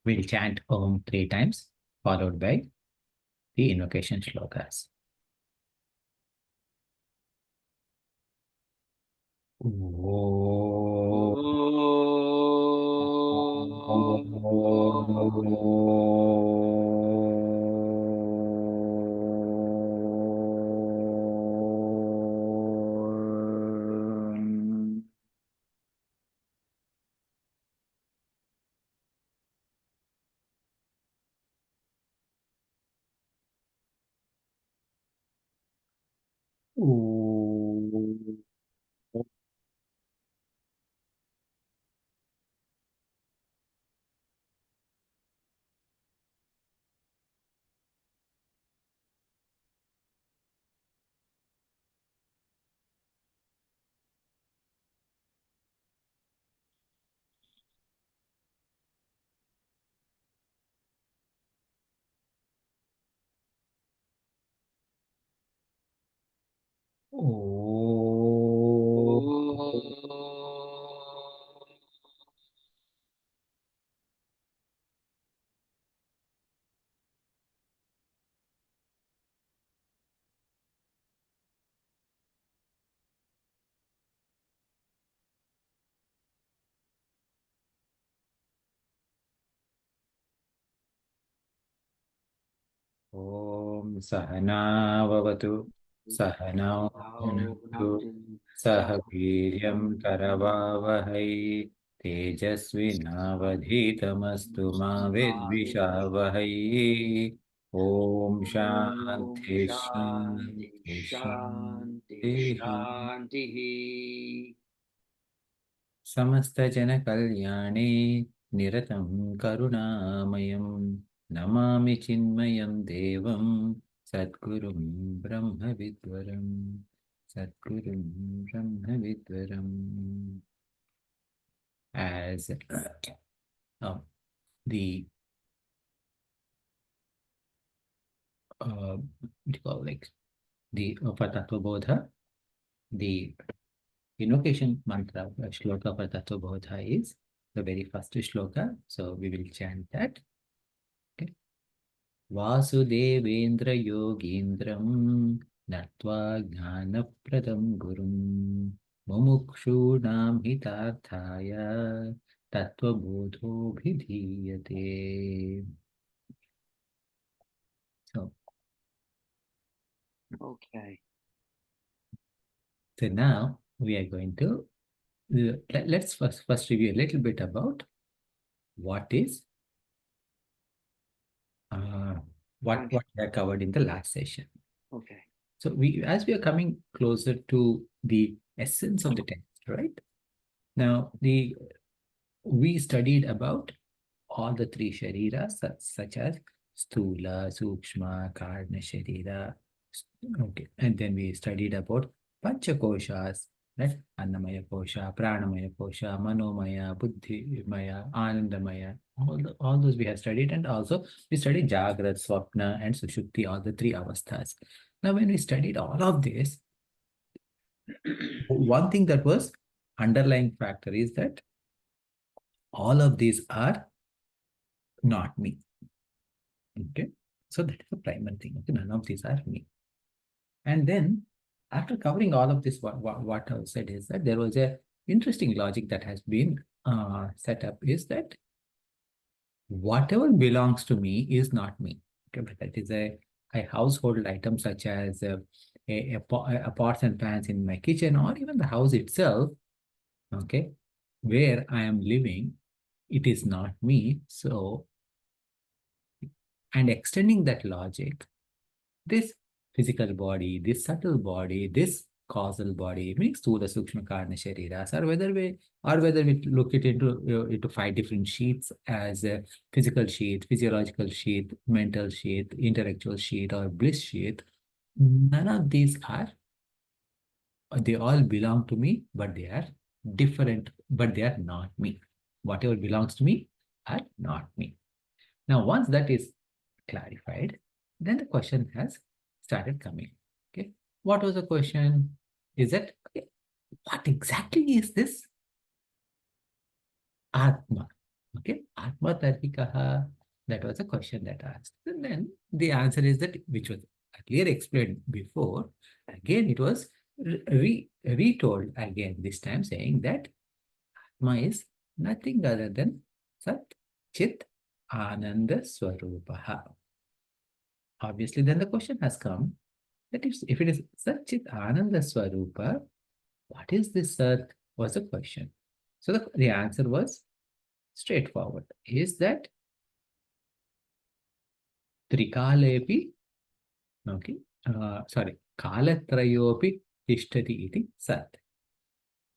We'll chant Om 3 times, followed by the invocation shlokas. Om Sahana Vavatu Sahana Bhunaktu Sah Veeryam Karavavahai Tejasvinavadhitamastu Ma Vidvishavahai Om Shanti Shanti Shanti समस्तजनकल्याणे निरतं करुणामयं Namami चिन्मयं देवं सद्गुरुं ब्रह्मविद्वरं सद्गुरुं ब्रह्मविद्वरम्. As the what do you call, like, the for Tattva Bodha, the invocation mantra shloka for Tattva Bodha is the very first shloka. So we will chant that. Okay. Vasudevendra योगीन्द्रं नत्वा ज्ञानप्रदं गुरुं मुमुक्षूणां हितार्थाय तत्त्वबोधोऽभिधीयते. So, okay. So now we are going to let's first review a little bit about what is what we have covered in the last session. Okay. So as we are coming closer to the essence of the text, right? Now we studied about all the three shariras, such as Stula, Sukshma, Karna Sharira. Okay, and then we studied about Panchakoshas, right? Annamaya Kosha, Pranamaya Kosha, Manomaya, Buddhimaya, Anandamaya. All those we have studied, and also we studied Jagrat, Swapna, and Sushupti, all the three avasthas. Now, when we studied all of this, one thing that was underlying factor is that all of these are not me. Okay, so that is the primary thing. Okay, none of these are me. And then after covering all of this, what I said is that there was a interesting logic that has been set up is that whatever belongs to me is not me. Okay, but that is a household item such as a pots and pans in my kitchen, or even the house itself, okay, where I am living, it is not me. So, and extending that logic, this physical body, this subtle body, this causal body, means Stula, Sukshma, Karna, Shariras, or whether we look it into 5 different sheets as a physical sheet, physiological sheet, mental sheet, intellectual sheet, or bliss sheet, none of these are, they all belong to me, but they are different, but they are not me. Whatever belongs to me are not me. Now, once that is clarified, then the question has started coming. Okay, what was the question? Is that, okay, what exactly is this Atma? Okay, Atma Tarhikaha, that was a question that asked. And then the answer is that, which was clearly explained before. Again, it was retold again, this time saying that Atma is nothing other than Sat Chit Ananda Swarupaha. Obviously, then the question has come that if it is Sat Chit Ananda Swarupa, what is this Sat? Was the question. So the answer was straightforward. Is that Trikalepi, okay, sorry, Kalatrayopi Tishtati iti Sat.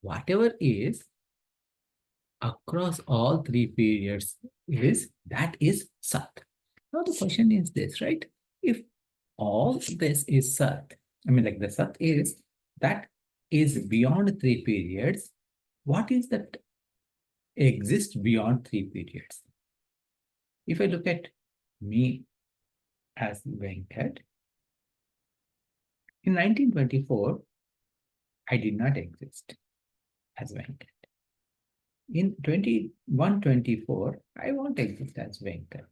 Whatever is across all three periods is Sat. Now the question is this, right? If all this is Sat, I mean like the Sat is that is beyond three periods, what is that exists beyond three periods? If I look at me as Venkat, in 1924, I did not exist as Venkat. In 2124, I won't exist as Venkat.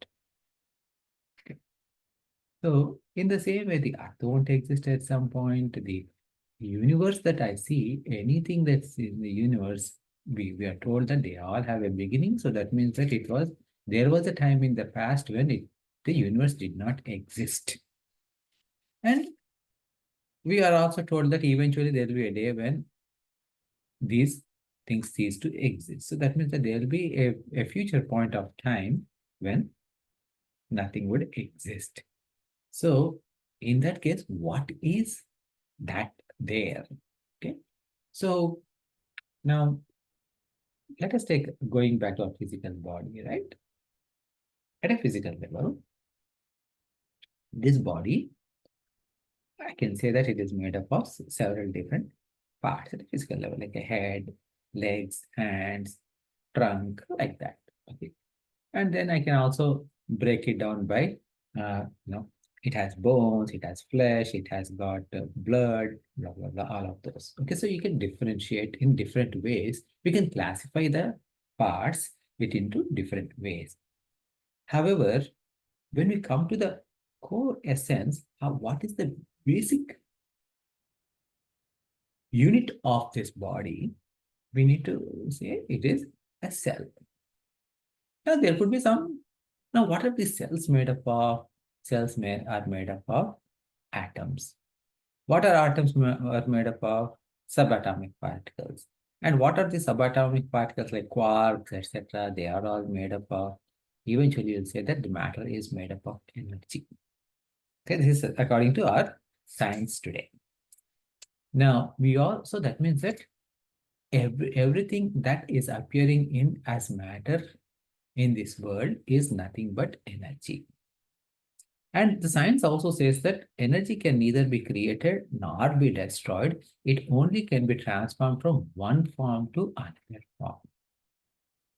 Okay. So, in the same way, the earth won't exist at some point. The universe that I see, anything that's in the universe, we are told that they all have a beginning. So that means that there was a time in the past when the universe did not exist. And we are also told that eventually there will be a day when these things cease to exist. So that means that there will be a future point of time when nothing would exist. So in that case, what is that there? Okay. So now let us take going back to our physical body, right? At a physical level, this body, I can say that it is made up of several different parts at a physical level, like a head, legs, hands, trunk, like that. Okay. And then I can also break it down by, it has bones, it has flesh, it has got blood, blah, blah, blah, all of those. Okay, so you can differentiate in different ways. We can classify the parts into different ways. However, when we come to the core essence, what is the basic unit of this body, we need to say it is a cell. Now, there could be some. Now, what are these cells made up of? Cells are made up of atoms. What are are made up of? Subatomic particles. And what are the subatomic particles like quarks, etc.? They are all made up of. Eventually, you'll say that the matter is made up of energy. Okay, this is according to our science today. Now, so that means that everything that is appearing in as matter in this world is nothing but energy. And the science also says that energy can neither be created nor be destroyed. It only can be transformed from one form to another form.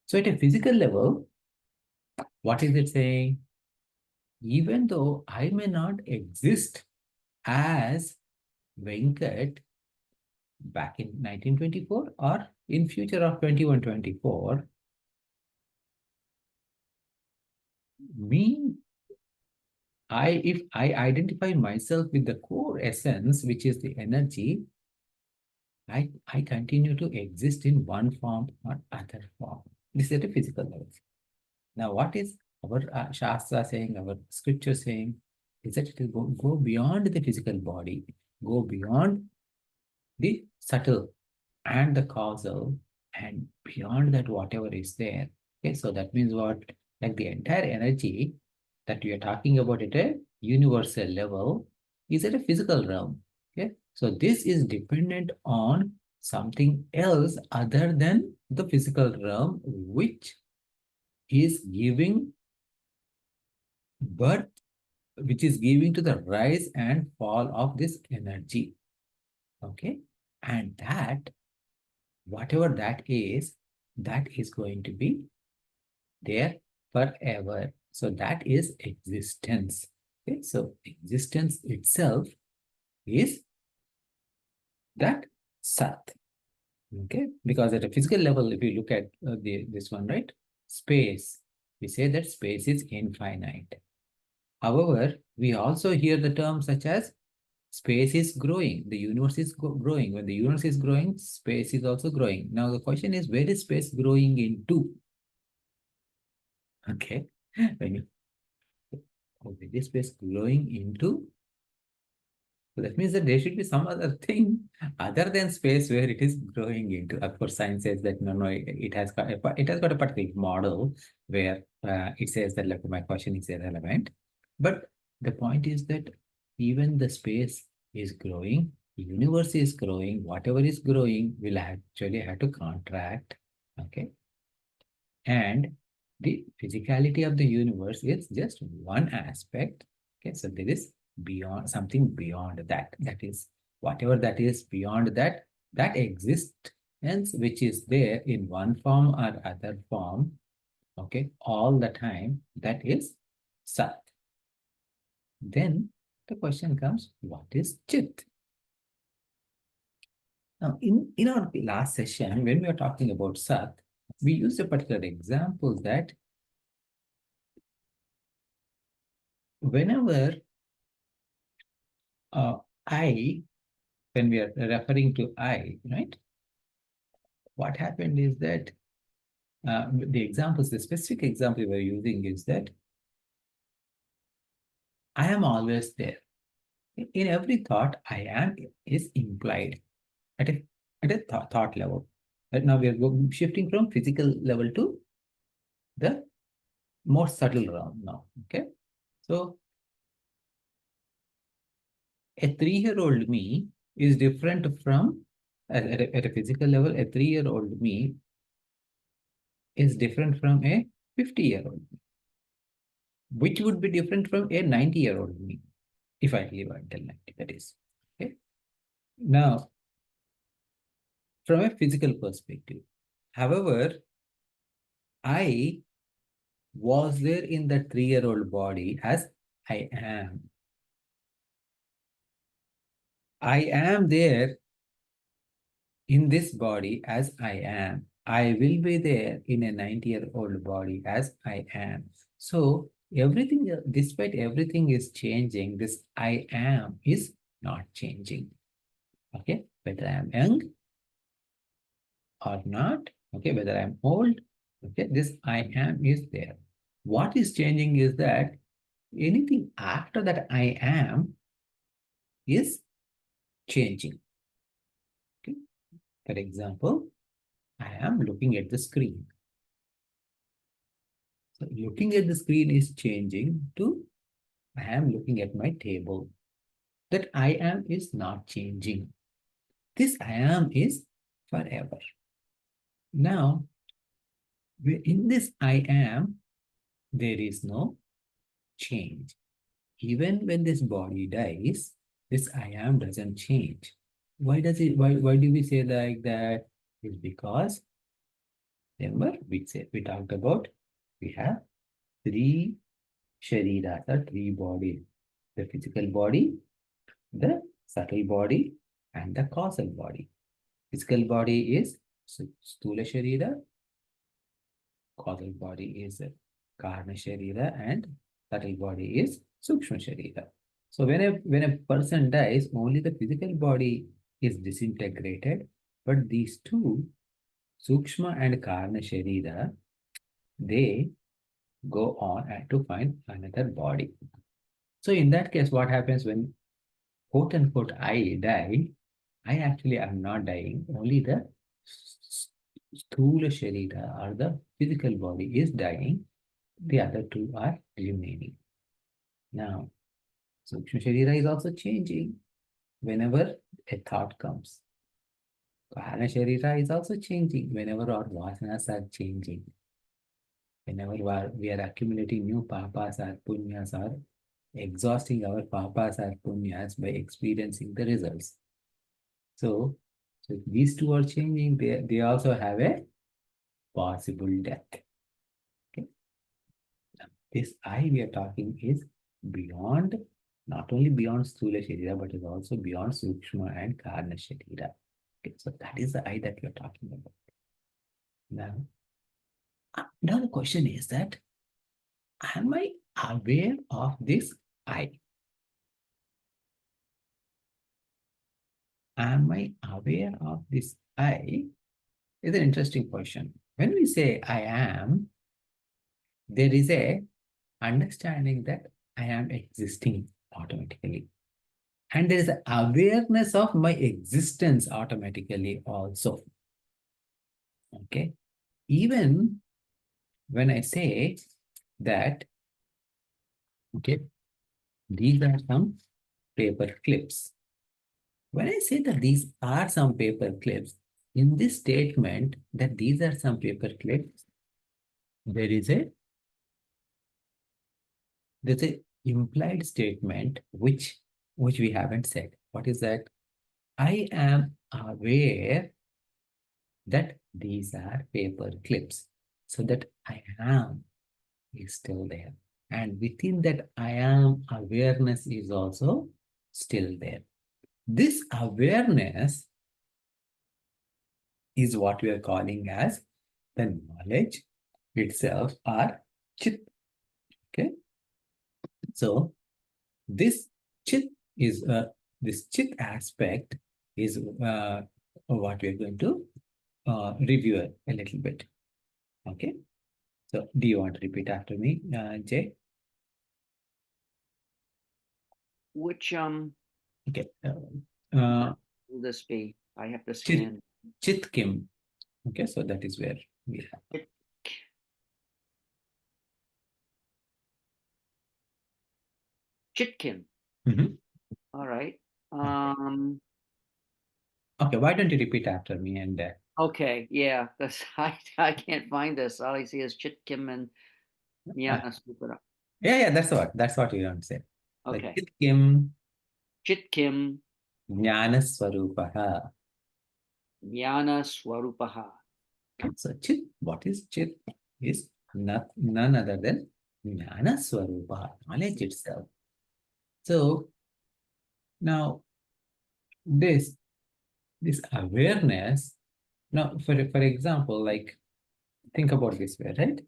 So at a physical level, what is it saying? Even though I may not exist as Venkat back in 1924 or in future of 2124, if I identify myself with the core essence, which is the energy, I continue to exist in one form or other form. This is at a physical level. Now, what is our Shastra saying, our scripture saying, is that it will go beyond the physical body, go beyond the subtle and the causal, and beyond that, whatever is there. Okay, so that means what? Like the entire energy that we are talking about at a universal level is at a physical realm. Okay, so this is dependent on something else other than the physical realm, which is giving birth, which is giving to the rise and fall of this energy. Okay, and that whatever that is going to be there forever. So that is existence. Okay, so existence itself is that Sat. Okay, because at a physical level, if you look at this one, right? space. We say that space is infinite. However, we also hear the term such as space is growing. The universe is growing. When the universe is growing, space is also growing. Now the question is, where is space growing into? Okay. When you, where is space growing into? So that means that there should be some other thing other than space where it is growing into. Of course, science says that no, it has got a particular model where it says that like my question is irrelevant. But the point is that even the space is growing, the universe is growing, whatever is growing will actually have to contract. Okay. And the physicality of the universe is just one aspect. Okay, so there is beyond something beyond that. That is whatever that is beyond that, that exists, which is there in one form or other form, okay, all the time, that is Sat. Then the question comes, what is Chit? Now, in our last session, when we were talking about Sat, we used a particular example that whenever I, when we are referring to I, right? What happened is that the specific example we are using is that I am always there. In every thought, I am is implied at a thought level. Right now we are shifting from physical level to the more subtle realm now. Okay. So a 3-year-old me is different from, at a physical level, a 3-year-old me is different from a 50-year-old, which would be different from a 90-year-old me, if I live until 90, that is. Okay. Now, from a physical perspective, however, I was there in the 3-year-old body as I am. I am there in this body as I am. I will be there in a 90-year-old body as I am. So everything, despite everything is changing, this I am is not changing. Okay, whether I am young or not, okay, whether I'm old, okay, this I am is there. What is changing is that anything after that I am is changing. Okay. For example, I am looking at the screen. So looking at the screen is changing to I am looking at my table. That I am is not changing. This I am is forever. Now, in this I am, there is no change. Even when this body dies, this I am doesn't change. Why do we say like that? It's because, remember, we talked about, we have 3 shariras or 3 bodies. The physical body, the subtle body, and the causal body. Physical body is Stula Sharira, causal body is Karna Sharira, and subtle body is Sukshma Sharira. So when a person dies, only the physical body is disintegrated, but these two, Sukshma and Karna Sharira, they go on and to find another body. So in that case, what happens when quote unquote I die? I actually am not dying, only the Sthula Sharira or the physical body is dying, the other two are remaining. Now, Sukshma Sharira is also changing whenever a thought comes. Karana Sharira is also changing whenever our vasanas are changing. Whenever we are accumulating new papas or punyas or exhausting our papas or punyas by experiencing the results. So these two are changing, they also have a possible death. Okay. This I we are talking is beyond, not only beyond Sthula Sharira, but is also beyond Sukshma and Karna Sharira. Okay, so that is the I that we are talking about. Now, Now the question is that, am I aware of this I? Am I aware of this I? Is an interesting question. When we say I am, there is a understanding that I am existing automatically. And there is an awareness of my existence automatically also. Okay. Even when I say that, okay, these are some paper clips. When I say that these are some paper clips, in this statement that these are some paper clips, there is a there's a implied statement which we haven't said. What is that? I am aware that these are paper clips. So that I am is still there. And within that I am awareness is also still there. This awareness is what we are calling as the knowledge itself or Chit. Okay. So this Chit is this Chit aspect is what we are going to review a little bit. Okay. So do you want to repeat after me, Jay? Which Okay. will this be? I have to Chit, scan. Chit Kim. Okay, so that is where we have. Chitkin. Mhm. All right. Okay. Okay, why don't you repeat after me and Okay, yeah, that's I can't find this. All I see is Chitkim and uh, Miana Supera. yeah, that's what you want to say. The Okay. Chit Kim Chitkim Jnana Swarupaha. Miana Swarupaha. So Chit, what is Chit? Is none other than Jnana Swarupaha, knowledge itself. So now this this awareness, now for example, like think about this way, right?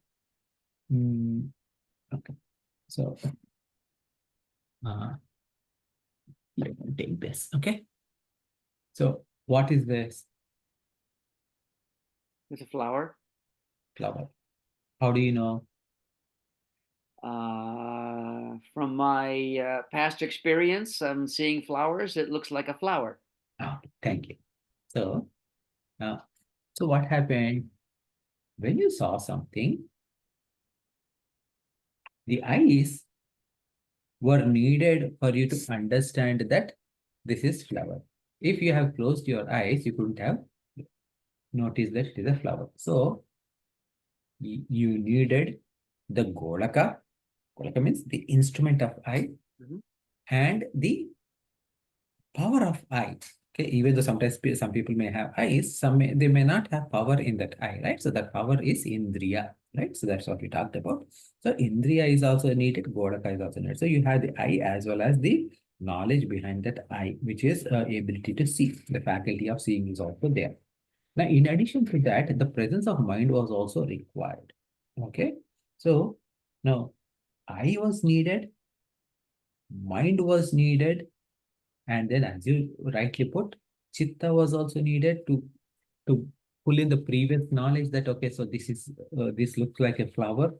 Mm, okay. So let me take this. Okay. So what is this It's a flower. flower? How do you know? From my past experience, I'm seeing flowers. It looks like a flower. Ah, thank you. So now, so what happened when you saw something? The eyes were needed for you to understand that this is flower. If you have closed your eyes, you couldn't have noticed that it is a flower. So you needed the golaka. Golaka means the instrument of eye Mhm. and the power of eye. Okay, even though sometimes some people may have eyes, they may not have power in that eye, right? So that power is indriya, right? So that's what we talked about. So indriya is also needed, godaka is also needed. So you have the eye as well as the knowledge behind that eye, which is ability to see. The faculty of seeing is also there. Now, in addition to that, the presence of mind was also required. Okay, so now eye was needed, mind was needed, and then, as you rightly put, chitta was also needed to pull in the previous knowledge that, okay, so this looks like a flower,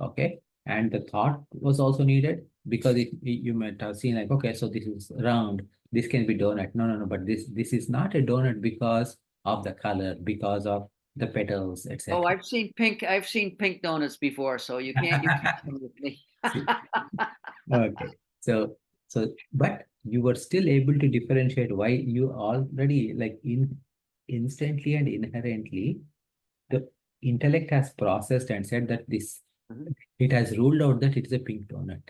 okay, and the thought was also needed because you might have seen like, okay, so this is round, this can be donut. No, no, no, but this is not a donut because of the color, because of the petals, Oh, etc. I've seen pink. I've seen pink donuts before, so you can't come with me. See, okay. But you were still able to differentiate why you already like instantly and inherently the intellect has processed and said that Mhm. it has ruled out that it is a pink donut.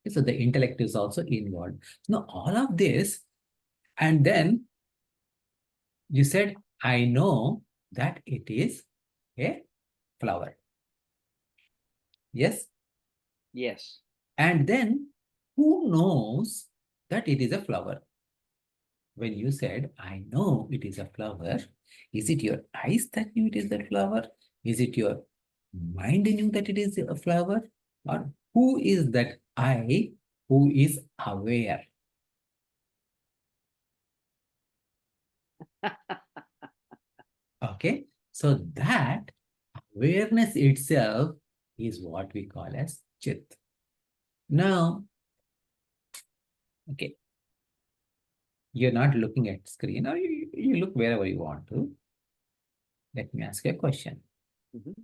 So the intellect is also involved. Now all of this, and then you said, I know that it is a flower. Yes. Yes. And then who knows that it is a flower? When you said, I know it is a flower, is it your eyes that knew it is that flower? Is it your mind knew that it is a flower? Or who is that I who is aware? Okay, so that awareness itself is what we call as Chit. Now, okay, you're not looking at screen, or you look wherever you want to. Let me ask you a question. Mhm.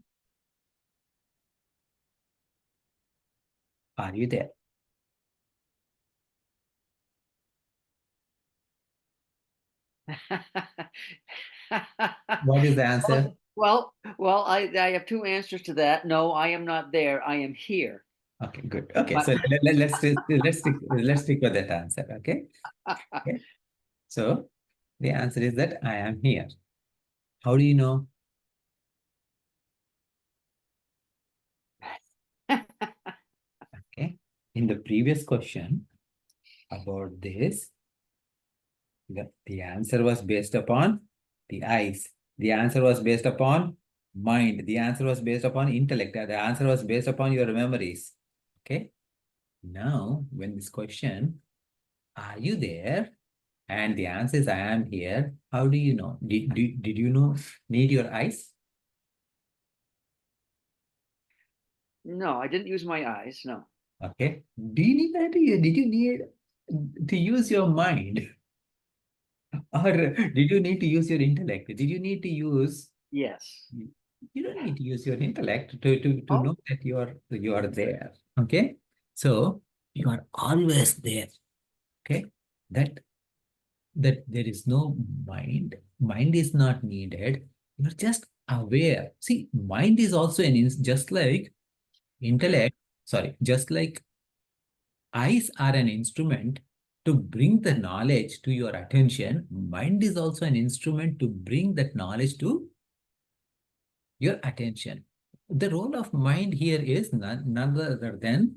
Are you there? What is the answer? Well, I have two answers to that. No, I am not there. I am here. Okay, good. Okay, But so let's stick with that answer. Okay. Okay. So the answer is that I am here. How do you know? Okay. In the previous question about this, the answer was based upon the eyes. The answer was based upon mind. The answer was based upon intellect. The answer was based upon your memories. Okay. Now, when this question, are you there? And the answer is I am here. How do you know? Did you know need your eyes? no, I didn't use my eyes. No. Okay. Do you need that? Did you need to use your mind? Or did you need to use your intellect? Did you need to use, Yes. you don't need to use your intellect to Oh, know that you are there. Okay. So you are always there. Okay. That that there is no mind. Mind is not needed. You're just aware. See, mind is also just like intellect, sorry, just like eyes are an instrument to bring the knowledge to your attention, mind is also an instrument to bring that knowledge to your attention. The role of mind here is none other than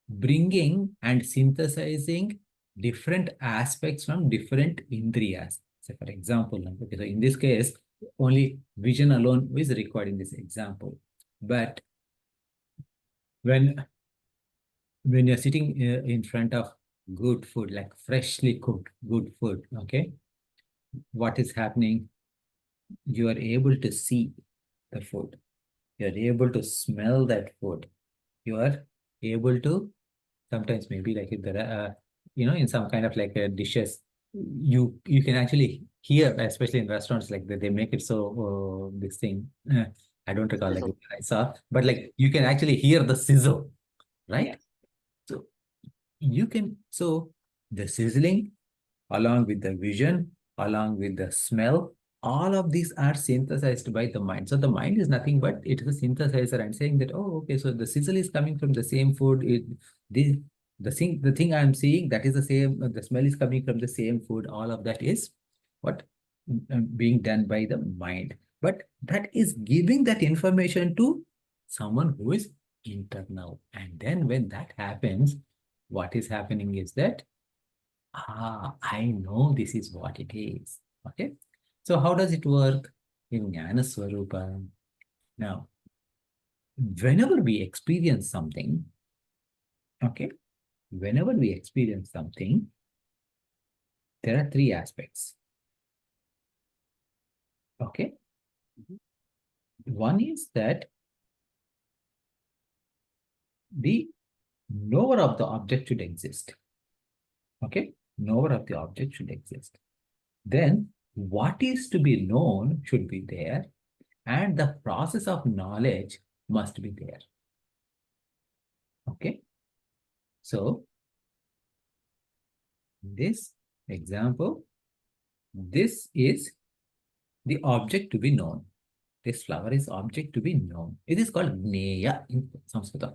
bringing and synthesizing different aspects from different indriyas. So for example, okay, so in this case, only vision alone is required in this example. But when you're sitting in front of good food, like freshly cooked good food, okay, what is happening? You are able to see the food. You're able to smell that food. You are able to sometimes maybe like if there are, in some kind of like dishes, you can actually hear, especially in restaurants, like they make it so this thing. I don't recall like sizzle. what I saw, but like you can actually hear the sizzle, right? Yes. So so the sizzling along with the vision, along with the smell, all of these are synthesized by the mind. So the mind is nothing but it is a synthesizer and saying that, oh, okay, so the sizzle is coming from the same food. The, the thing I'm seeing, that is the same, the smell is coming from the same food. All of that is what being done by the mind. But that is giving that information to someone who is internal. And then when that happens, what is happening is that I know this is what it is. Okay. So how does it work in Jnana Swarupa? Now, whenever we experience something, okay, whenever we experience something, there are three aspects. Okay. Mhm. One is that the knower of the object should exist. Okay. Knower of the object should exist. Then what is to be known should be there, and the process of knowledge must be there. Okay. So this example, this is the object to be known. This flower is object to be known. It is called Jnaya in Sanskrit.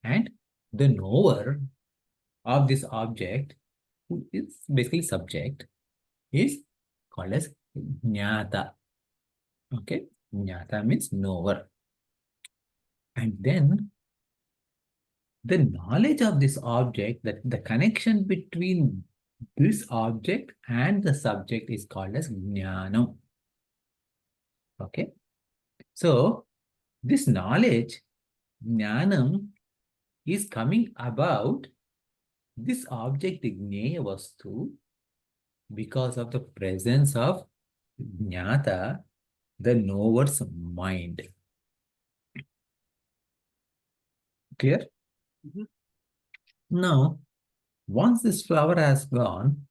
And the knower of this object, who is basically subject, is called as Jnata. Okay? Jnata means knower. And then the knowledge of this object, that the connection between this object and the subject is called as Jnanam. Okay. So this knowledge, jnanam, is coming about this object jnaya vastu because of the presence of jnata, the knower's mind. Clear? Mhm. Now, once this flower has gone,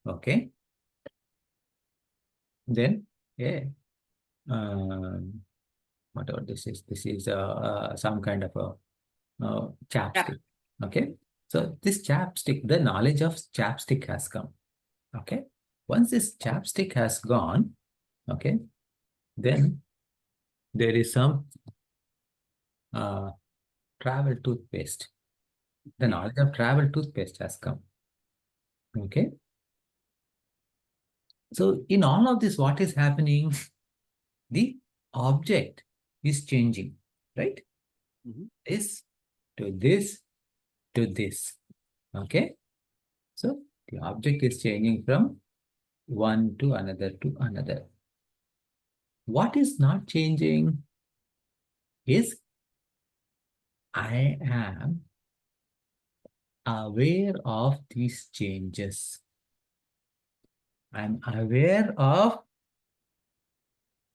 okay, then yeah, whatever this is some kind of a Yeah. chapstick. Okay, so this chapstick, the knowledge of chapstick has come. Okay, once this chapstick has gone, okay, then there is some uh, travel toothpaste. The Okay. knowledge of travel toothpaste has come. Okay, so in all of this, what is happening? The object is changing, right? Mhm. This to this to this. Okay, so the object is changing from one to another to another. What is not changing is I am aware of these changes. I'm aware of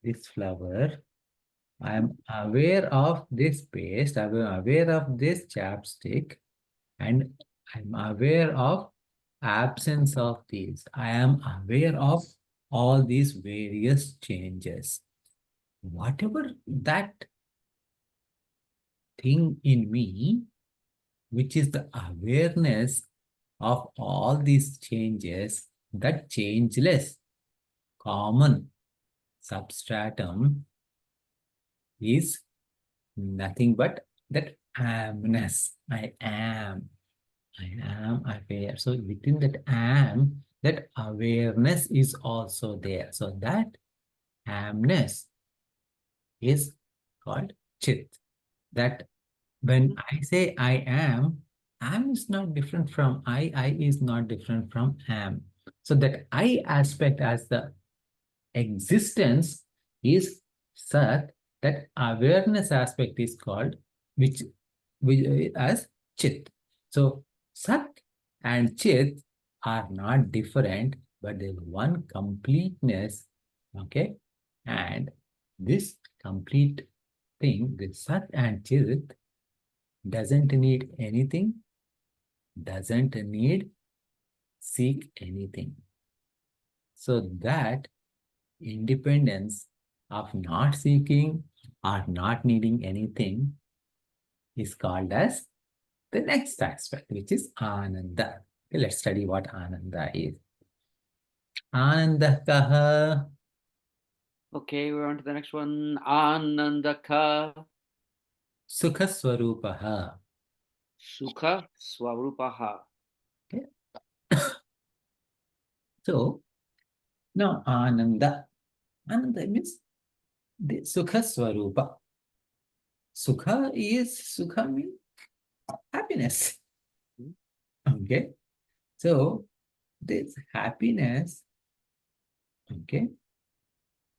this flower. I'm aware of this paste. I'm aware of this chapstick. And I'm aware of absence of these. I am aware of all these various changes. Whatever that thing in me, which is the awareness of all these changes, that changeless common substratum is nothing but that amness. I am. I am aware. So within that am, that awareness is also there. So that amness is called Chit. That when Mhm. I say I am is not different from I is not different from am. So that I aspect as the existence is Sat, that awareness aspect is called, which as Chit. So Sat and Chit are not different, but there's one completeness, okay? And this complete thing, this Sat and Chit, doesn't need anything, doesn't need seek anything. So that independence of not seeking or not needing anything is called as the next aspect, which is Ananda. Okay, let's study what Ananda is. Ananda kaha Okay, we're on to the next one. Anandaka sukha swarupaha. Sukha Swarupaha. Okay, so now Ananda. Ananda means the sukha swarupa. Sukha means happiness. Mhm. Okay, so this happiness, okay,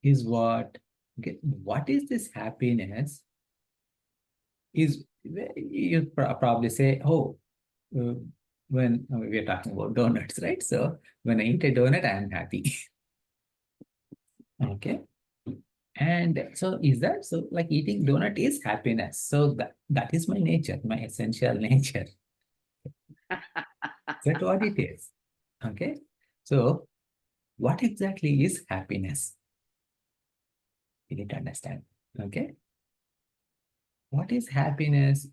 is what? Okay, what is this happiness? Is you probably say, oh, uh, when we are talking about donuts, right? So when I eat a donut, I am happy. Okay. And so is that so? Like eating donut is happiness. So that is my nature, my essential nature. That's what it is. Okay. So what exactly is happiness? You need to understand. Okay. What is happiness?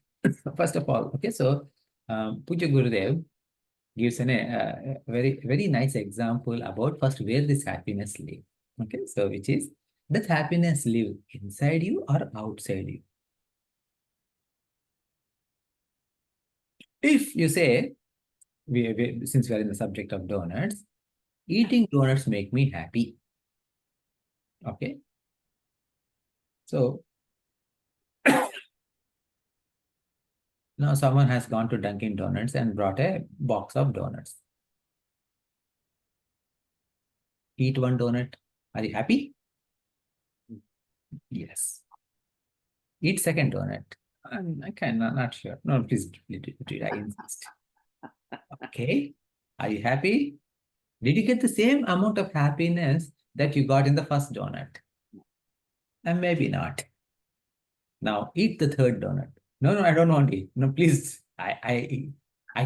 First of all, okay, so Puja Gurudev gives a very, very nice example about first where this happiness live. Okay, so which is, does happiness live inside you or outside you? If you say, since we are in the subject of donuts, eating donuts make me happy. Okay, so now someone has gone to Dunkin' Donuts and brought a box of donuts. Eat one donut. Are you happy? Yes. Eat second donut. I can, not sure. No, please, I insist. Okay. Are you happy? Did you get the same amount of happiness that you got in the first donut? And maybe not. Now eat the third donut. No, no, I don't want to eat. No, please. I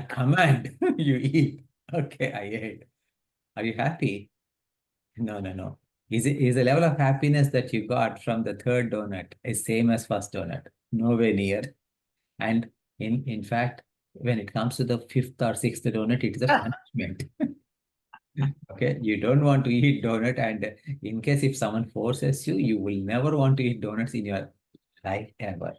command you eat. Okay, I ate. Are you happy? No, no, no. Is the level of happiness that you got from the third donut is same as first donut? Nowhere near. And in fact, when it comes to the fifth or sixth donut, it is a punishment. Okay, you don't want to eat donut, and in case if someone forces you, you will never want to eat donuts in your life ever.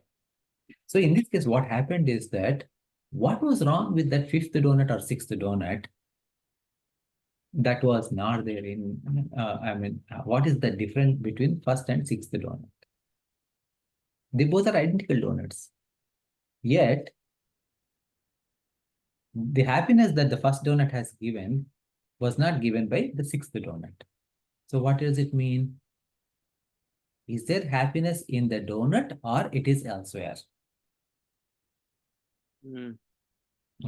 So in this case, what happened is that what was wrong with that fifth donut or sixth donut that was not there in, what is the difference between first and sixth donut? They both are identical donuts. Yet, the happiness that the first donut has given was not given by the sixth donut. So what does it mean? Is there happiness in the donut or it is elsewhere? Mm.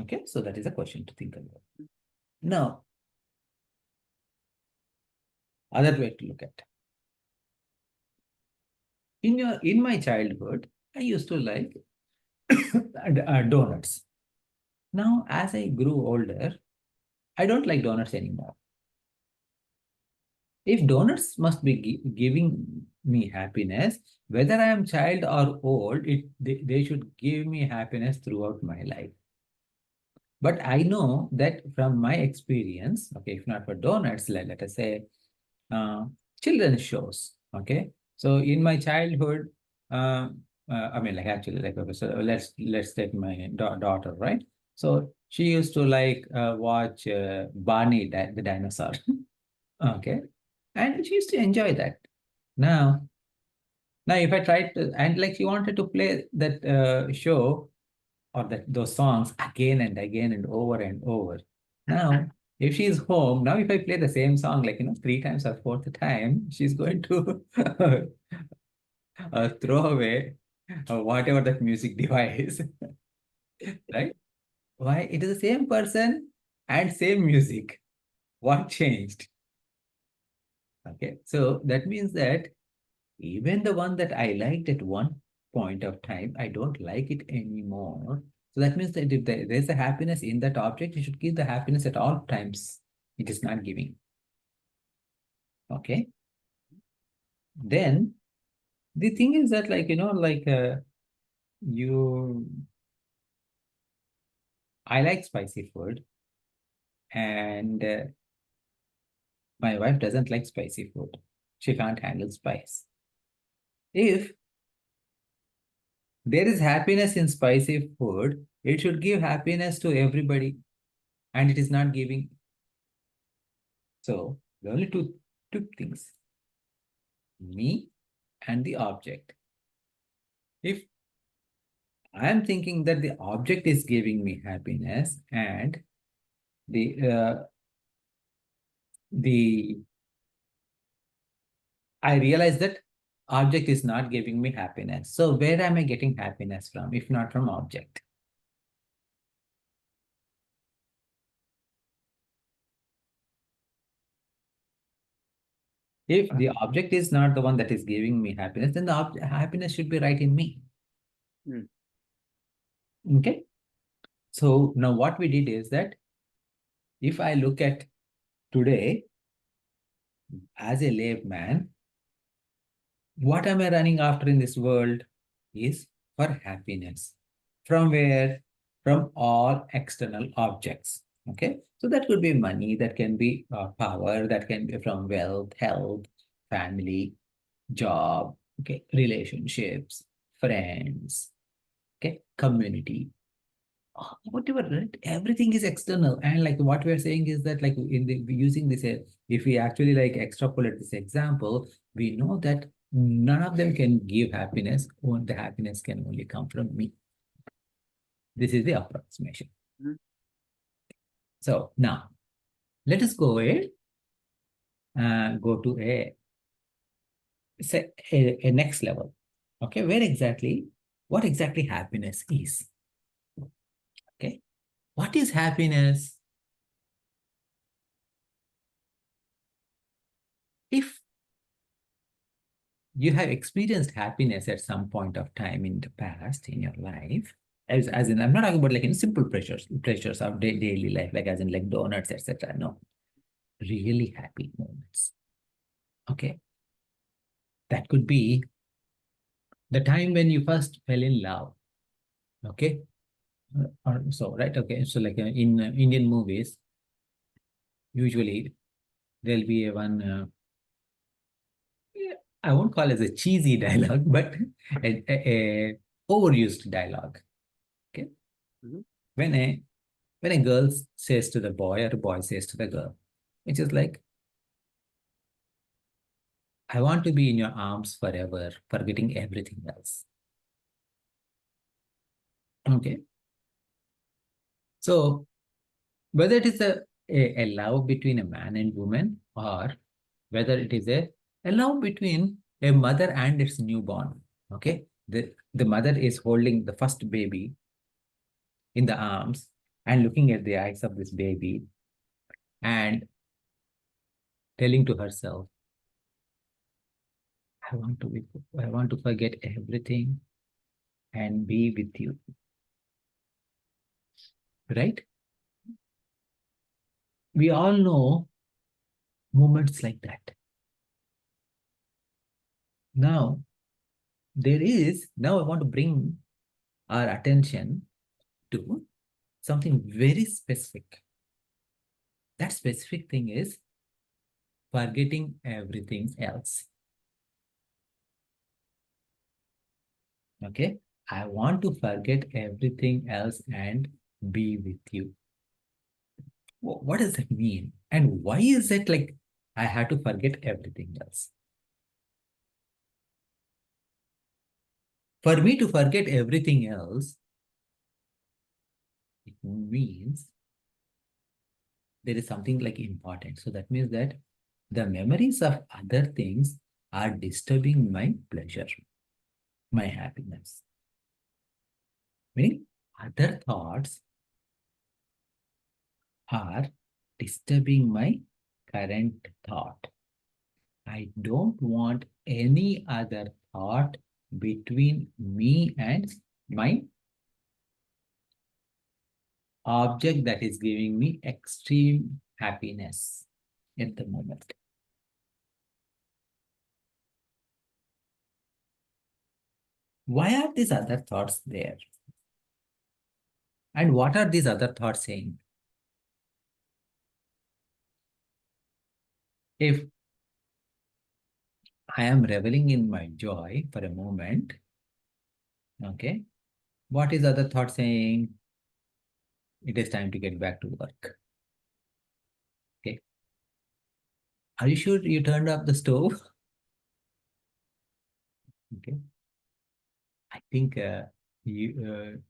Okay, so that is a question to think about. Now, other way to look at. In my childhood, I used to like donuts. Now, as I grew older, I don't like donuts anymore. If donuts must be giving me happiness, whether I am child or old, they should give me happiness throughout my life. But I know that from my experience, okay, if not for donuts, let us say uh, children's shows, okay. So in my childhood, uh, like actually, like okay, so let's take my daughter, right? So she used to like watch Barney, the dinosaur, okay, and she used to enjoy that. Now, now if I tried to, and like she wanted to play that show or those songs again and again and over and over. Now, if she's home, now if I play the same song like, three times or fourth time, she's going to throw away whatever that music device, right? Why? It is the same person and same music. What changed? Okay, so that means that even the one that I liked at one point of time, I don't like it anymore. So that means that if there's a happiness in that object, you should give the happiness at all times. It is not giving. Okay. Then the thing is that you, I like spicy food, and my wife doesn't like spicy food. She can't handle spice. If there is happiness in spicy food, it should give happiness to everybody, and it is not giving. So the only two things, me and the object. If I am thinking that the object is giving me happiness and the I realize that object is not giving me happiness. So where am I getting happiness from, if not from object? If the object is not the one that is giving me happiness, then the happiness should be right in me. Mm. Okay. So now what we did is that if I look at today as a layman, what am I running after in this world is for happiness. From where? From all external objects. Okay. So that could be money, that can be power, that can be from wealth, health, family, job, okay, relationships, friends, okay, community, whatever, right? Everything is external. And like what we're saying is that like in the using this, if we actually like extrapolate this example, we know that none of them can give happiness, or the happiness can only come from me. This is the approximation. Mhm. So now let us go ahead and go to a say a next level. Okay, what exactly happiness is? Okay, what is happiness? If you have experienced happiness at some point of time in the past in your life, as in, I'm not talking about like in simple pleasures of daily life, like as in like donuts, etc. No, really happy moments. Okay, that could be the time when you first fell in love. Okay, or so right. Okay, so like in Indian movies, usually there'll be a one. I won't call it a cheesy dialogue, but a overused dialogue. Okay, Mhm. when a when a girl says to the boy or a boy says to the girl, it's just like, I want to be in your arms forever, forgetting everything else. Okay. So whether it is a love between a man and woman, or whether it is a love between a mother and its newborn. Okay. The mother is holding the first baby in the arms and looking at the eyes of this baby and telling to herself, I want to forget everything and be with you. Right? We all know moments like that. Now, now I want to bring our attention to something very specific. That specific thing is forgetting everything else. Okay? I want to forget everything else and be with you. What does that mean? And why is it like I had to forget everything else? For me to forget everything else, it means there is something like important. So that means that the memories of other things are disturbing my pleasure, my happiness. Meaning other thoughts are disturbing my current thought. I don't want any other thought between me and my object that is giving me extreme happiness at the moment. Why are these other thoughts there? And what are these other thoughts saying? If I am reveling in my joy for a moment, okay, what is other thought saying? It is time to get back to work. Okay. Are you sure you turned off the stove? Okay. I think your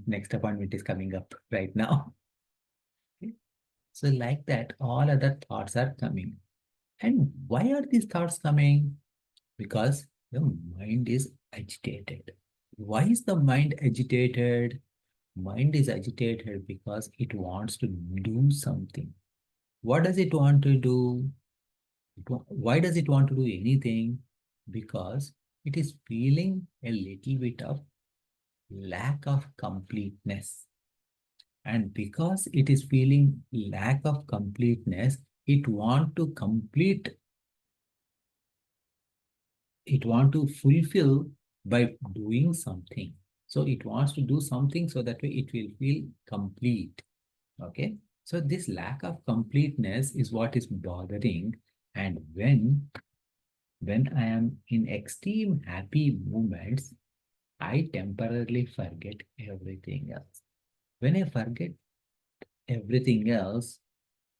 next appointment is coming up right now. Okay. So like that, all other thoughts are coming. And why are these thoughts coming? Because the mind is agitated. Why is the mind agitated? Mind is agitated because it wants to do something. What does it want to do? Why does it want to do anything? Because it is feeling a little bit of lack of completeness. And because it is feeling lack of completeness, it want to complete, it want to fulfill by doing something. So it wants to do something so that way it will feel complete. Okay. So this lack of completeness is what is bothering. And when I am in extreme happy moments, I temporarily forget everything else. When I forget everything else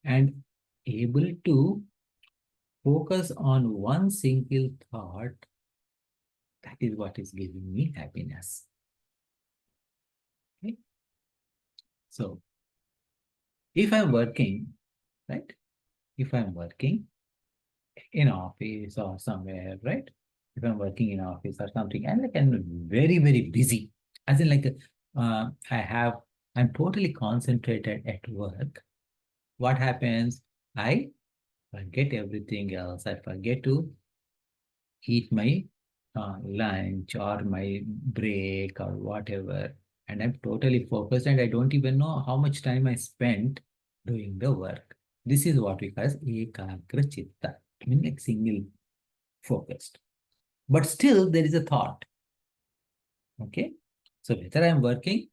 and able to focus on one single thought, that is what is giving me happiness. Okay? So if I'm working, right? If I'm working, in office or somewhere, right? If I'm working in office or something, and like I'm very, very busy, as in like I'm totally concentrated at work. What happens? I forget everything else. I forget to eat my lunch or my break or whatever. And I'm totally focused and I don't even know how much time I spent doing the work. This is what we call as ekagra chitta, meaning like single focused. But still there is a thought. Okay. So whether I'm working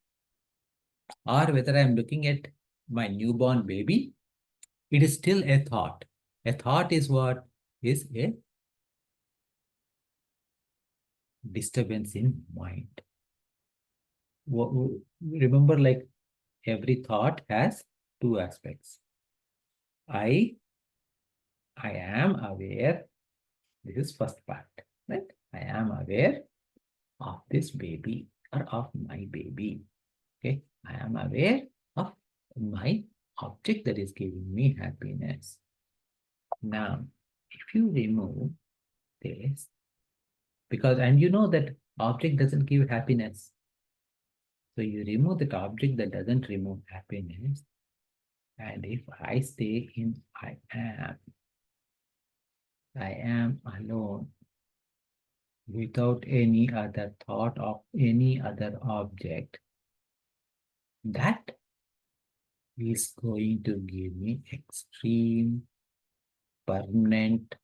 or whether I'm looking at my newborn baby, it is still a thought. A thought is what? Is a disturbance in mind. Remember, like every thought has two aspects. I am aware. This is first part, right? I am aware of this baby or of my baby. Okay. I am aware of my object that is giving me happiness. Now, if you remove this, because, and you know that object doesn't give happiness. So you remove that object that doesn't remove happiness. And if I stay in I am alone without any other thought of any other object, that is going to give me extreme permanent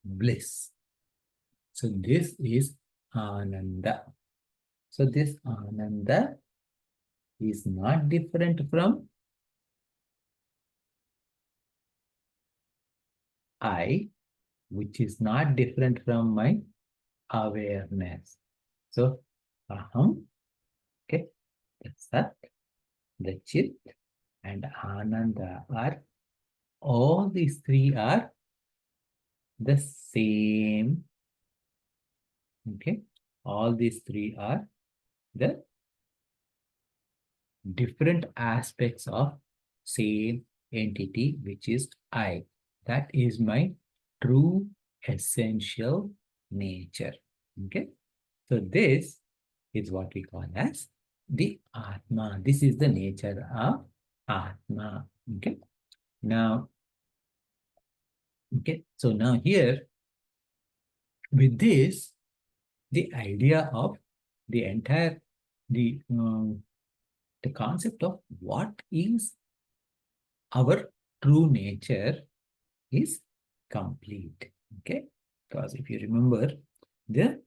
bliss. So this is Ananda. So this Ananda is not different from I, which is not different from my awareness. So Aham, okay, the Sat, the Chit, and Ananda are, all these three are the same. Okay, all these three are the different aspects of same entity, which is I. That is my true essential nature. Okay, so this is what we call as the Atma. This is the nature of Atma. Okay, now, okay, so now here with this, the idea of the entire the concept of what is our true nature is complete. Okay, because if you remember the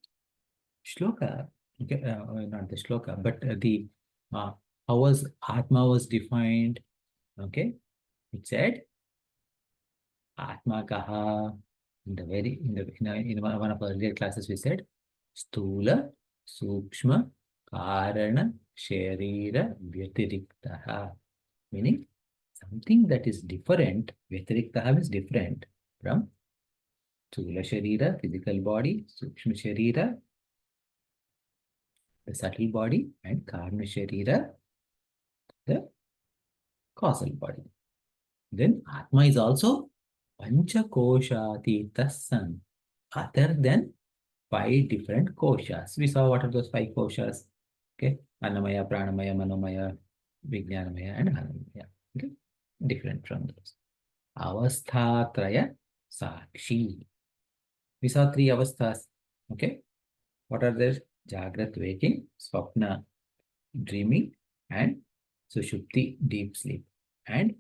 shloka, okay, not the shloka, but the how was Atma was defined. Okay, it said Atma kaha. In one of our earlier classes we said Stula Sukshma Karana Sharira Vyatiriktaha, meaning something that is different. Vyatiriktaha is different from Stula Sharira, physical body, Sukshma Sharira, the subtle body, and Karna Sharira, the causal body. Then Atma is also Pancha Koshati San, other than five different koshas. We saw what are those five koshas. Okay, Annamaya, Pranamaya, Manomaya, Vijnanamaya, and Anandamaya. Okay, different from those. Avasthatraya Sakshi. We saw three avasthas. Okay, what are they? Jagrat, waking, Swapna, dreaming, and Sushupti, deep sleep. And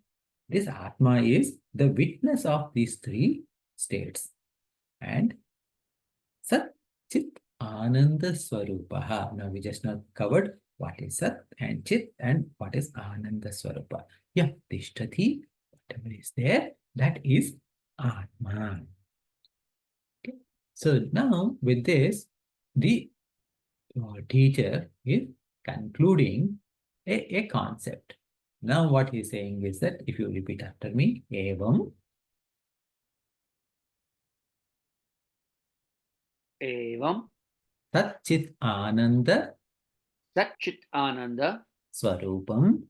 this Atma is the witness of these three states. And Sat, Chit, Ananda Swarupaha. Now we just now covered what is Sat and Chit and what is Ananda Swarupa. Yeah, Tishtati, whatever is there, that is Atma. Okay. So now with this, the teacher is concluding a concept. Now what he's saying is that if you repeat after me, Evam, Evam Tat Chit Ananda Sat Chit Ananda Swarupam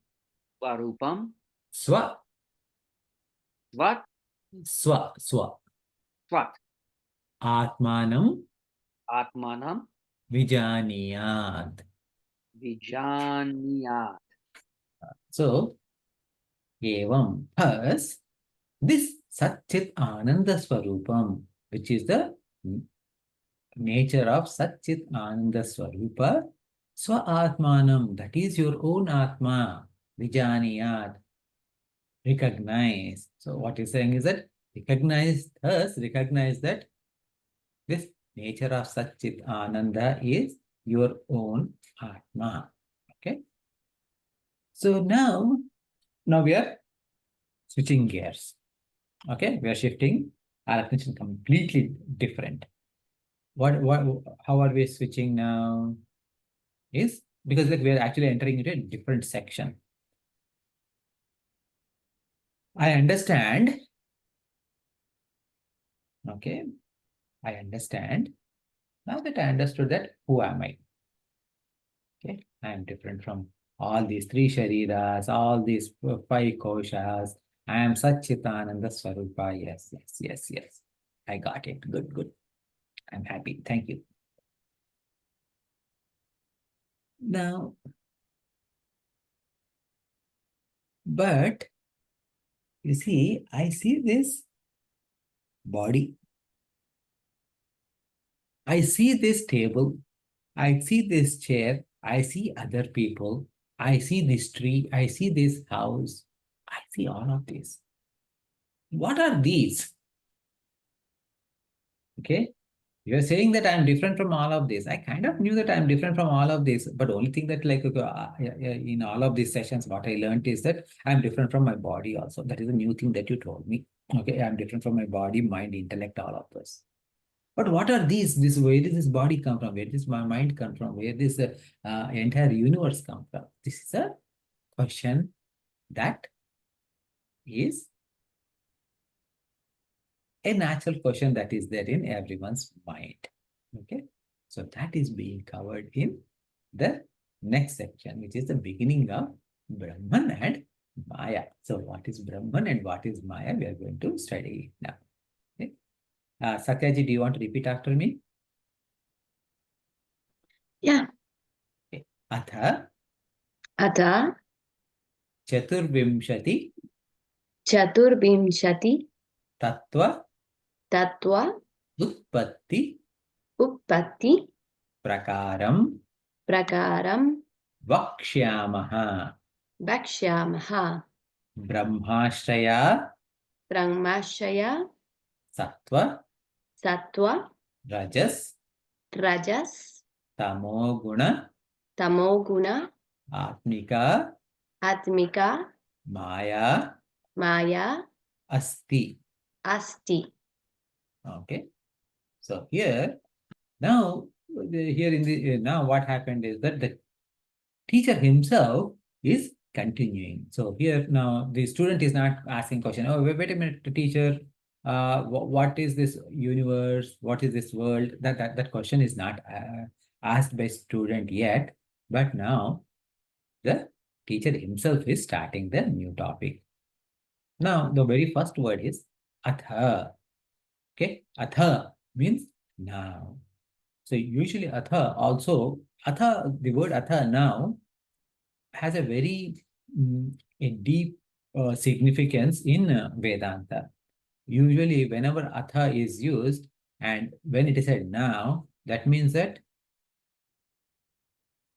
Varupam Swa Svat Swa Swa What? Atmanam Atmanam vijaniyat. vijaniyat. So, evam, thus, this Satchit Ananda Swarupam, which is the nature of Satchit Ananda Swarupa, Swa Atmanam, that is your own Atma, Vijaniyat, recognize. So what he's saying is that recognize that this nature of Satchit Ananda is your own Atma. Okay. So now we are switching gears. Okay, we are shifting our attention completely different. How are we switching now? Is because like we are actually entering into a different section. I understand. Okay, I understand. Now that I understood that, who am I? Okay, I am different from all these three shariras, all these five koshas. I am Satchitananda Swarupa. Yes, yes, yes, yes. I got it. Good, good. I'm happy. Thank you. Now, but you see, I see this body. I see this table. I see this chair. I see other people. I see this tree. I see this house. I see all of this. What are these? Okay. You're saying that I'm different from all of this. I kind of knew that I'm different from all of this, but only thing that like in all of these sessions, what I learned is that I'm different from my body also. That is a new thing that you told me. Okay, I'm different from my body, mind, intellect, all of this. But what are these? Where does this body come from? Where does my mind come from? Where does the entire universe come from? This is a question that is a natural question that is there in everyone's mind. Okay, so that is being covered in the next section, which is the beginning of Brahman and Maya. So, what is Brahman and what is Maya? We are going to study now. Okay. Satyaji, do you want to repeat after me? Yeah. Okay. Atha Atha Chaturvimshati Chaturvimshati Tattva Tattva Utpatti Uppatti Prakaram Prakaram Vakshyamaha Bhakshyamaha Brahmashraya Brahmashaya Sattva Sattva Rajas Rajas Tamoguna Tamoguna Atmika Atmika Maya Maya Asti. Asti. Okay. So here now now what happened is that the teacher himself is continuing. So here now the student is not asking question. Oh, wait a minute, teacher. What is this universe? What is this world? That question is not asked by student yet. But now the teacher himself is starting the new topic. Now the very first word is atha. Okay, atha means now. So usually the word atha now has a very a deep significance in Vedanta. Usually whenever atha is used and when it is said now, that means that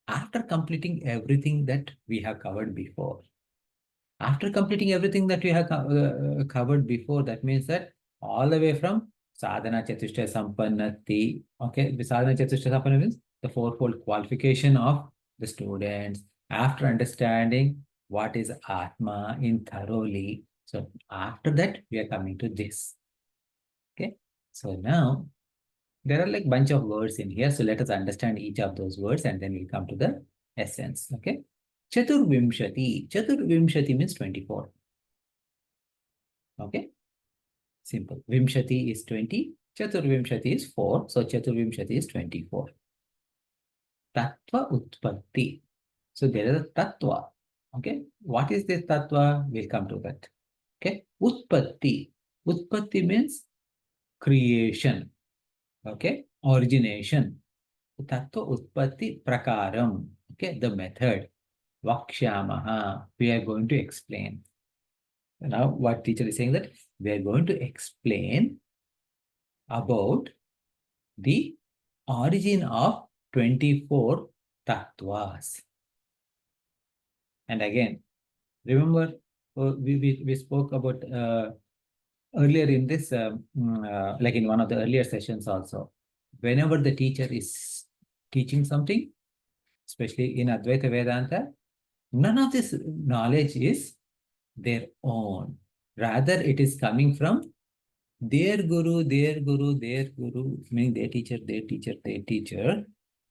after completing everything that we have covered before, after completing everything that we have covered before, that means that all the way from sadhana chatushtaya sampannati, okay, the sadhana chatushtaya sampanna means the fourfold qualification of the students after understanding what is atma in thoroughly. So after that, we are coming to this. Okay, so now there are like bunch of words in here. So let us understand each of those words and then we'll come to the essence. Okay. Chaturvimshati. Chaturvimshati means 24. Okay. Simple. Vimshati is 20. Chaturvimshati is 4. So Chaturvimshati is 24. Tattva Utpatti. So there is a Tattva. Okay. What is this Tattva? We'll come to that. Okay. Utpatti. Utpatti means creation, okay, origination. Tattva utpatti prakaram, okay, the method. Vakshyamaha, we are going to explain. Now, what teacher is saying that we are going to explain about the origin of 24 tattvas. And again, remember, we spoke about earlier in this, like in one of the earlier sessions also, whenever the teacher is teaching something, especially in Advaita Vedanta, none of this knowledge is their own. Rather, it is coming from their guru, their guru, their guru, meaning their teacher, their teacher, their teacher,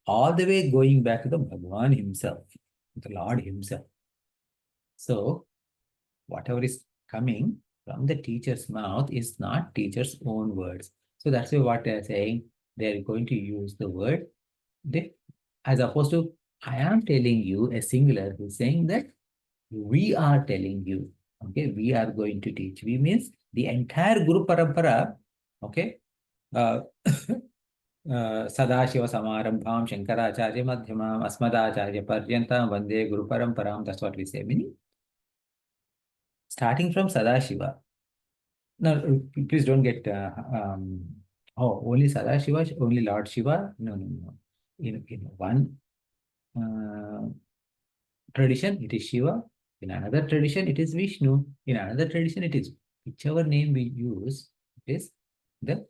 all the way going back to the Bhagavan himself, the Lord himself. So, whatever is coming from the teacher's mouth is not teacher's own words. So that's why what they are saying, they are going to use the word they, as opposed to I am telling you, a singular who's saying that we are telling you. Okay, we are going to teach. We means the entire Guru Parampara, okay, Sadashiva Samarambham Shankaracharya Madhyamam Asmadacharya Paryantam Vande Guru Paramparam. That's what we say. Meaning, starting from Sadashiva. Now, please don't get, only Sadashiva, only Lord Shiva. No, no, no. In one tradition, it is Shiva. In another tradition, it is Vishnu. In another tradition, it is whichever name we use, it is the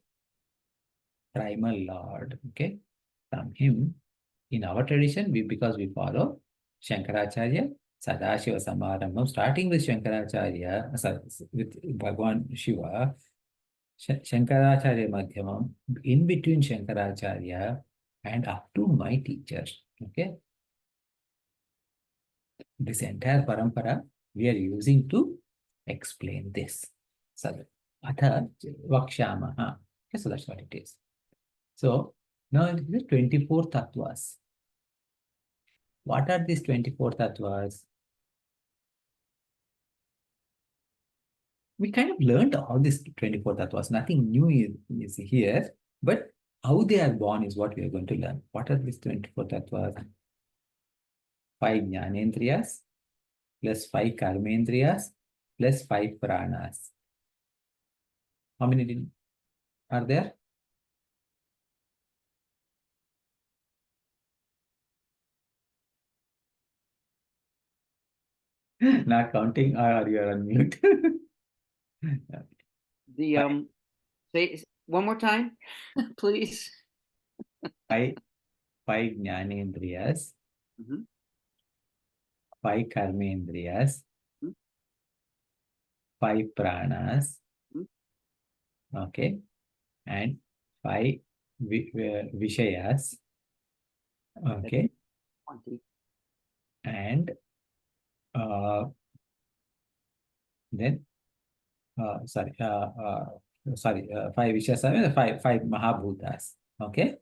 primal Lord. Okay, from him. In our tradition, because we follow Shankaracharya, Sadashiva Samarambham, starting with Shankaracharya, with Bhagwan Shiva, Shankaracharya Madhyamam, in between Shankaracharya and up to my teacher. Okay, this entire parampara we are using to explain this. So, Atha Vakshamaha. Okay, so that's what it is. So, now it is the 24 tattvas. What are these 24 tattvas? We kind of learned all these 24 tattvas. Nothing new is here, but how they are born is what we are going to learn. What are these 24 tattvas? 5 jnanendriyas plus 5 karmendriyas plus 5 pranas. How many are there? Not counting, or you are on mute. The say one more time, please. 5 jnanendriyas, Mhm. 5 karmendriyas, Mhm. 5 pranas, Mhm. okay, and 5 vishayas, okay, 20. and then sorry, 5 vishayas, five mahabhutas, okay,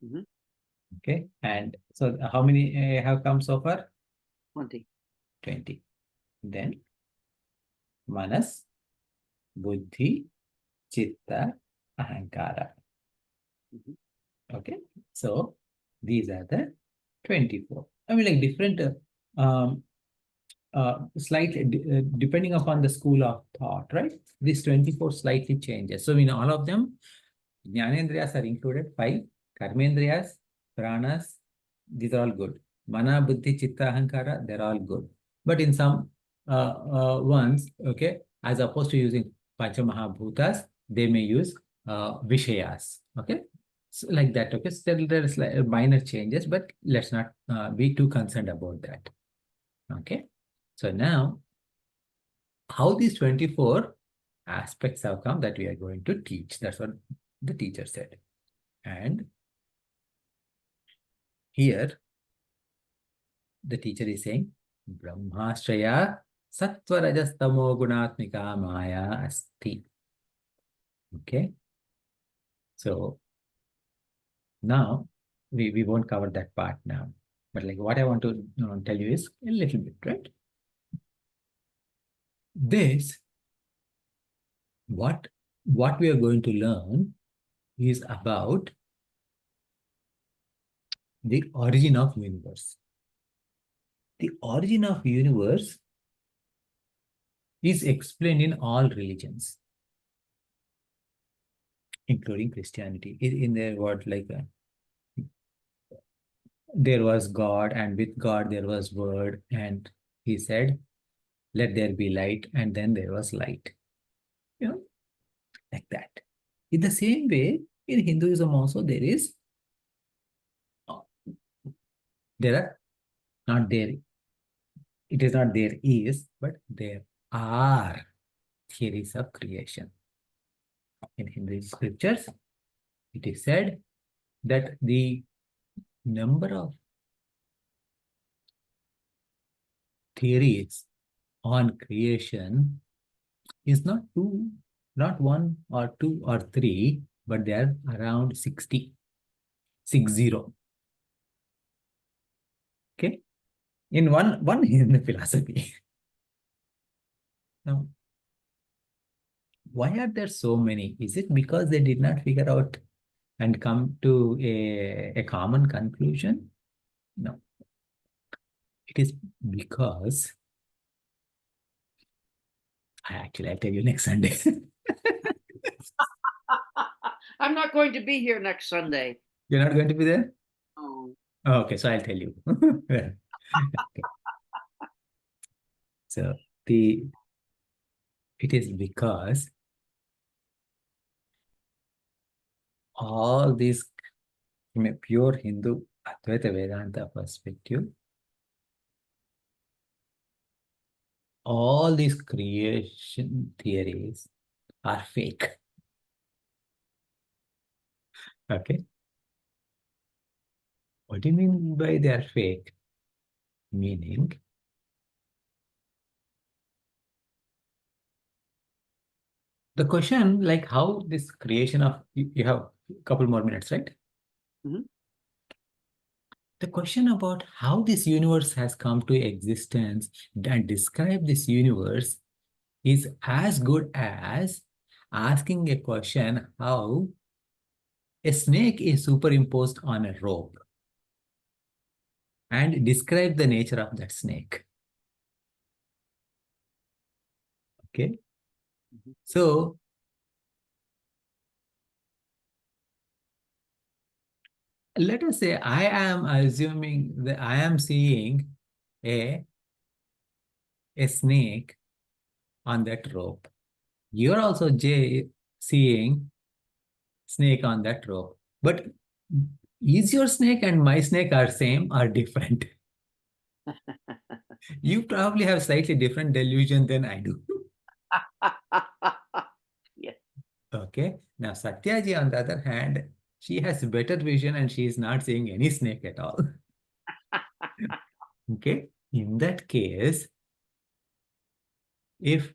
Mhm. okay, and so how many have come so far? 20. 20. Then manas, buddhi, chitta, ahankara. Mhm. Okay, so these are the 24. I mean, like different, slightly depending upon the school of thought, right? This 24 slightly changes. So in all of them, Jnanendriyas are included, 5, Karmendriyas, Pranas, these are all good. Mana, Buddhi, Chitta, Ahankara, they're all good. But in some ones, okay, as opposed to using Panchamahabhutas, they may use Vishayas, okay? So like that, okay? Still there is like minor changes, but let's not be too concerned about that, okay? So now, how these 24 aspects have come that we are going to teach. That's what the teacher said. And here, the teacher is saying, Brahmashraya Satvarajastamo Gunatmika Maya Asti. Okay. So now we won't cover that part now. But like what I want to tell you is a little bit, right? This, what what we are going to learn is about the origin of universe. The origin of universe is explained in all religions, including Christianity. In their word, like there was God, and with God there was word, and he said, let there be light, and then there was light. You know, like that. In the same way, in Hinduism also there are not there, it is not there is, but there are theories of creation. In Hindu scriptures, it is said that the number of theories on creation is not two, not one or two or three, but they are around 60. Okay? In one in philosophy. Now, why are there so many? Is it because they did not figure out and come to a common conclusion? No. It is because I'll tell you next Sunday. I'm not going to be here next Sunday. You're not going to be there? Oh. Oh, okay, so I'll tell you. Okay. So it is because all these, from a pure Hindu Advaita Vedanta perspective, all these creation theories are fake. Okay. What do you mean by they are fake? Meaning, the question, like how this creation of, you have a couple more minutes, right? Mhm. The question about how this universe has come to existence and describe this universe is as good as asking a question how a snake is superimposed on a rope and describe the nature of that snake. Okay. So let us say I am assuming that I am seeing a snake on that rope. You're also seeing snake on that rope. But is your snake and my snake are same or different? You probably have slightly different delusion than I do. Yeah. Okay. Now Satyaji, on the other hand, she has better vision and she is not seeing any snake at all. Okay. In that case, if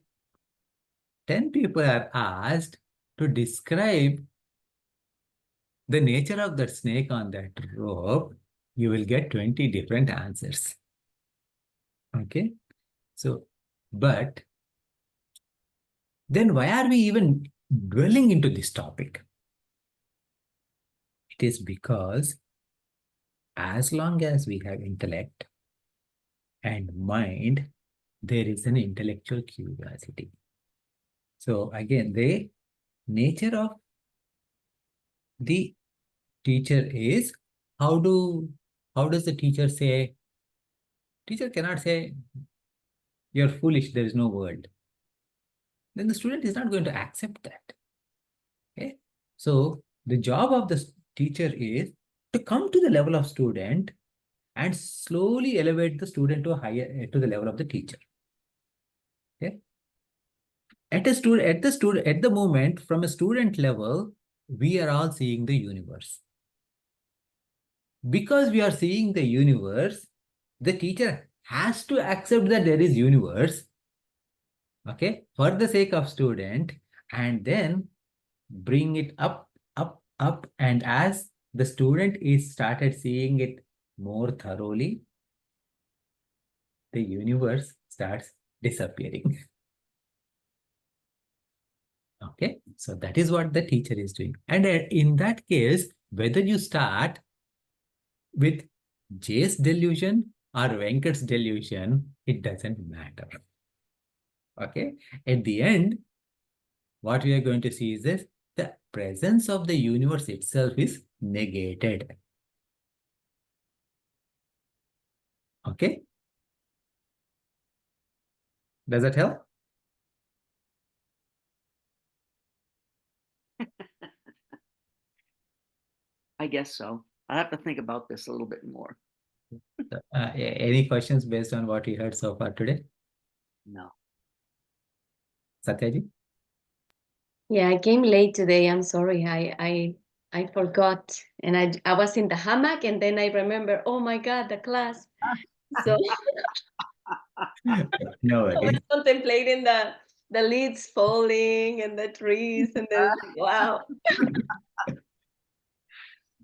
10 people are asked to describe the nature of that snake on that rope, you will get 20 different answers. Okay. So, but then why are we even dwelling into this topic? It is because as long as we have intellect and mind, there is an intellectual curiosity. So again, the nature of the teacher is how does the teacher say? Teacher cannot say you're foolish, there is no world. Then the student is not going to accept that. Okay. So the job of the teacher is to come to the level of student and slowly elevate the student to a higher to the level of the teacher. Okay. At the moment, from a student level, we are all seeing the universe. Because we are seeing the universe, the teacher has to accept that there is universe, okay, for the sake of student, and then bring it up, and as the student is started seeing it more thoroughly, the universe starts disappearing. Okay, So that is what the teacher is doing. And in that case, whether you start with J's delusion or Venkat's delusion, it doesn't matter. Okay. At the end, what we are going to see is this: the presence of the universe itself is negated. Okay. Does that help? I guess so. I have to think about this a little bit more. Any questions based on what you heard so far today? No. Satyaji? Yeah, I came late today. I'm sorry. I forgot, and I was in the hammock, and then I remember. Oh my God, the class. So No I was worries. contemplating the leaves falling and the trees, and then wow.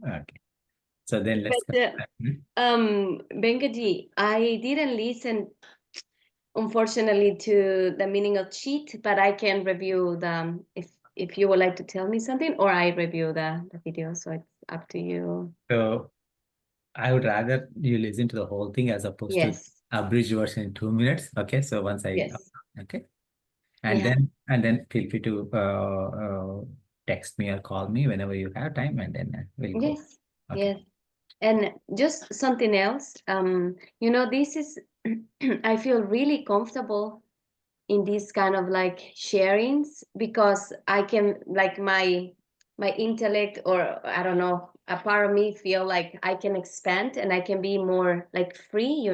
Okay. So then let's But come back. Venkaji, I didn't listen, unfortunately, to the meaning of cheat, but I can review the if you would like to tell me something, or I review the video. So it's up to you. So I would rather you listen to the whole thing as opposed to Yes. abridged version in 2 minutes. Okay. So once I Yes. okay. And Yeah. then feel free to text me or call me whenever you have time, and then we'll go. Yes. Okay. Yes. And just something else. This is I feel really comfortable in these kind of like sharings, because I can, like, my intellect, or I don't know, a part of me feel like I can expand and I can be more like free,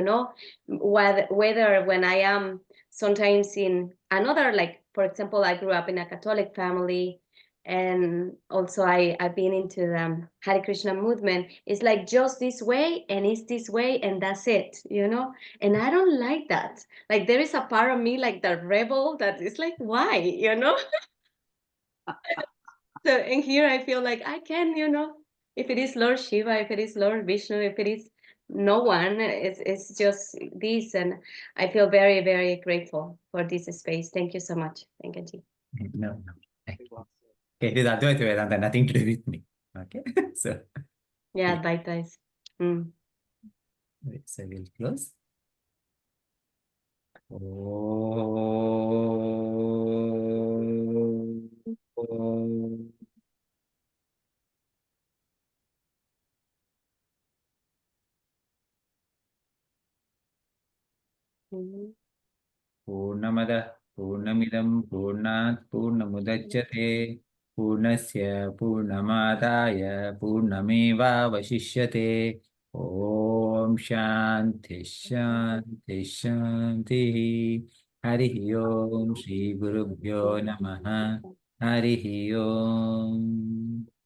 whether when I am sometimes in another, like, for example, I grew up in a Catholic family, and also I've been into the Hare Krishna movement. It's like just this way, and it's this way, and that's it. And I don't like that. Like, there is a part of me, like the rebel, that is like, why? So in here I feel like I can, if it is Lord Shiva, if it is Lord Vishnu, if it is no one, it's just this. And I feel very, very grateful for this space. Thank you so much. Thank you. No, no. Okay, it is Advaita Vedanta, nothing to do with me. Okay. So Yeah, Advaita is. so we'll close. Om. पूर्णमदः पूर्णमिदं पूर्णात् पूर्णमुदच्यते पूर्णस्य पूर्णमादाय पूर्णमेवावशिष्यते ॐ शान्ति शान्ति शान्तिः हरिः ओम् श्रीगुरुभ्यो नमः हरिः ओम्